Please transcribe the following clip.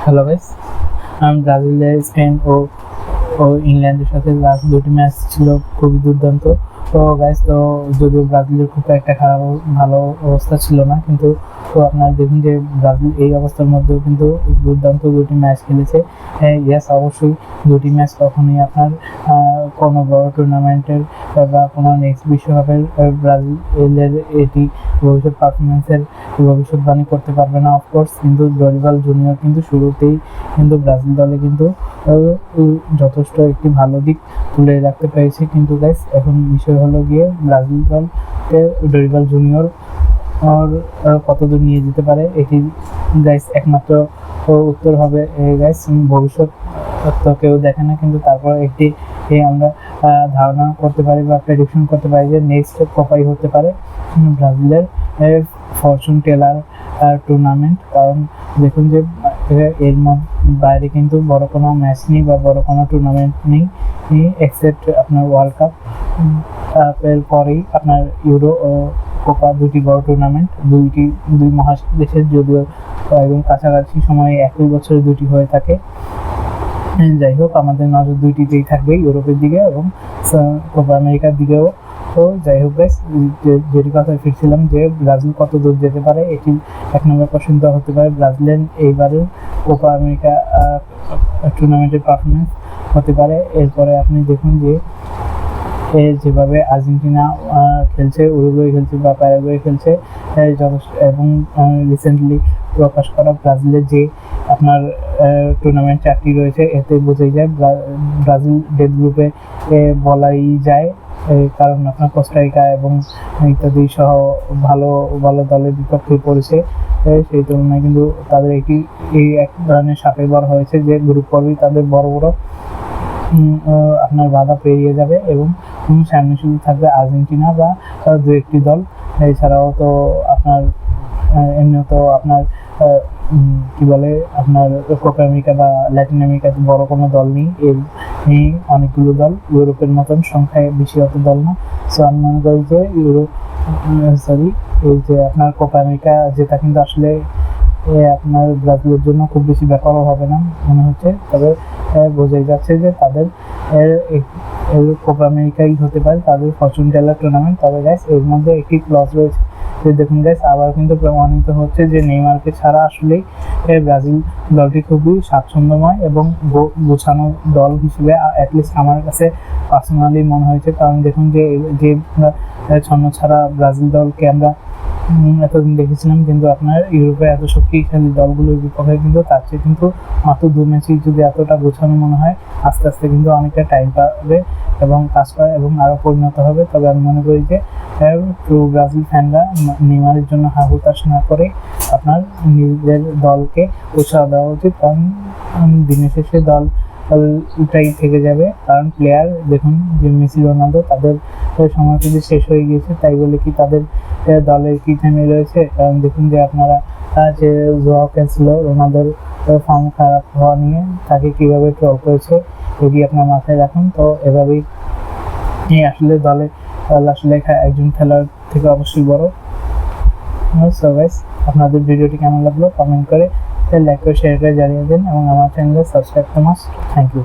Hello guys, ব্রাজিলের Spain ও ইংল্যান্ডের সাথে লাস্ট দুটি ম্যাচ ছিল খুবই দুর্দান্ত। তো গাইস, তো যদিও ব্রাজিলের খুব একটা ভালো অবস্থা ছিল না, কিন্তু তো আপনারা দেখুন যে ব্রাজিল এই অবস্থার মধ্যেও কিন্তু দুর্দান্ত দুটি ম্যাচ খেলেছে। ইয়েস, অবশ্যই দুটি ম্যাচ কখনোই আপনার কোনো বড় টুর্নামেন্টের বা কোনো নেক্সট বিশ্বকাপের ব্রাজিলের এটি ভবিষ্যৎ পারফরমেন্সের ভবিষ্যৎবাণী করতে পারবে না অফকোর্স, কিন্তু ডরিভাল জুনিয়র কিন্তু শুরুতেই কিন্তু ব্রাজিল দলে কিন্তু যথেষ্ট একটি ভালো দিক তুলে রাখতে পেরেছে। কিন্তু গাইস, এখন বিষয় হলো গিয়ে ব্রাজিল দলকে ডরিভাল জুনিয়র কতদূর নিয়ে যেতে পারে, এটি গাইস একমাত্র উত্তর হবে গাইস ভবিষ্যৎ তো কেউ দেখে না, কিন্তু তারপর একটি আমরা ধারণা করতে পারি বা প্রেডিকশন করতে পারি যে নেক্সট কোপাই হতে পারে ব্রাজিলের ফরচুন টেলার টুর্নামেন্ট। কারণ দেখুন যে এর বাইরে কিন্তু বড় কোনো ম্যাচ নেই বা বড় কোনো টুর্নামেন্ট নেই, এক্সেপ্ট আপনার ওয়ার্ল্ড কাপ এর পরেই আপনার ইউরো ও কোপা, দুটি বড় টুর্নামেন্ট, দুই মহাদেশের, যদিও এবং কাছাকাছি সময়ে একই বছরে দুটি হয়ে থাকে। যাই হোক, আমাদের নজর দুইটিতেই থাকবে, ইউরোপের দিকে এবং কোপা আমেরিকার দিকেও। তো যাই হোক গাইস, যেটি কথায় ফিরছিলাম যে ব্রাজিল কত দূর যেতে পারে, এটি এক নম্বর কোশ্চেন হতে পারে ব্রাজিলের এইবারের কোপা আমেরিকা টুর্নামেন্টের পারফরমেন্স হতে পারে। এরপরে আপনি দেখুন যে যেভাবে আর্জেন্টিনা খেলছে, উরুগুয়ে খেলছে বা প্যারাগুয়ে খেলছে, এবং রিসেন্টলি প্রকাশ করা ব্রাজিলের যে আপনার টুর্নামেন্ট চারটি রয়েছে, এতে বোঝাই যায় ব্রাজিল ডেথ গ্রুপে বলাই যায়, কারণ আপনার কোস্টারিকা এবং ইত্যাদি সহ ভালো ভালো দলের বিপক্ষে পড়েছে। সেই তুলনায় কিন্তু তাদের এই এক ধরনের সাপে বর হয়েছে যে গ্রুপ পর্বেই তাদের বড় বড় আপনার বাধা পেরিয়ে যাবে এবং সামনে শুধু থাকবে আর্জেন্টিনা বা দু একটি দল। এছাড়াও তো আপনার এমনিও তো আপনার কি বলে আপনার কোপা আমেরিকা বা ল্যাটিন আমেরিকাতে বড় কোনো দল নেই, এই অনেকগুলো দল, ইউরোপের মতন সংখ্যায় বেশি অত দল না। সো আমি মনে করি যে এই যে আপনার কোপা আমেরিকা যেটা কিন্তু আসলে আপনার ব্রাজিলের জন্য খুব বেশি ব্যাপারও হবে না মনে হচ্ছে, তবে বোঝাই যাচ্ছে যে তাদের কোপা আমেরিকাই হতে পারে তাদের ফরচুন টেলার টুর্নামেন্ট। তবে গাইস, এর মধ্যে একটি ক্লজ রয়েছে যে দেখুন গাইস, আবার কিন্তু প্রমাণিত হচ্ছে যে নেইমারকে ছাড়া আসলেই ব্রাজিল দলটি খুবই স্বাচ্ছন্দ্যময় এবং গোছানো দল হিসেবে অ্যাটলিস্ট আমার কাছে পার্সোনালি মনে হয়েছে। কারণ দেখুন যে ছন্ন ছাড়া ব্রাজিল দলকে আমরা এতদিন দেখেছিলাম, কিন্তু আপনার ইউরোপে এত শক্তিশালী দলগুলোর বিপক্ষে কিন্তু তার চেয়ে কিন্তু মাত্র দু ম্যাচেই যদি এতটা গোছানো মনে হয়, আস্তে আস্তে কিন্তু অনেকটা টাইম পাবে এবং কাজ করা এবং আরও পরিণত হবে। তবে আমি মনে করি যে ট্রু ব্রাজিল ফ্যানরা নেইমারের জন্য হাহুতাশ না করে আপনার নিজেদের দলকে উৎসাহ দেওয়া উচিত, কারণ দিনের শেষে দলটাই থেকে যাবে। কারণ প্লেয়ার দেখুন যে মেসি রোনালদো, তাদের সময় কিন্তু শেষ হয়ে গিয়েছে, তাই বলে কি তাদের দলের কি থেমে রয়েছে? কারণ দেখুন যে আপনারা যে জোয়াও ক্যানসেলো রোনালদোর ফর্ম খারাপ হওয়া নিয়ে তাকে কিভাবে ট্রল করেছে, এটি আপনার মাথায় রাখুন। তো এভাবেই আসলে দলে আসলে একজন খেলোয়াড় থেকে অবশ্যই বড়। সো গাইস, আপনাদের ভিডিওটি কেমন লাগলো কমেন্ট করে লাইক করে শেয়ার করে জানিয়ে দিন এবং আমার চ্যানেলে সাবস্ক্রাইব করতে মাস্ট। Thank you.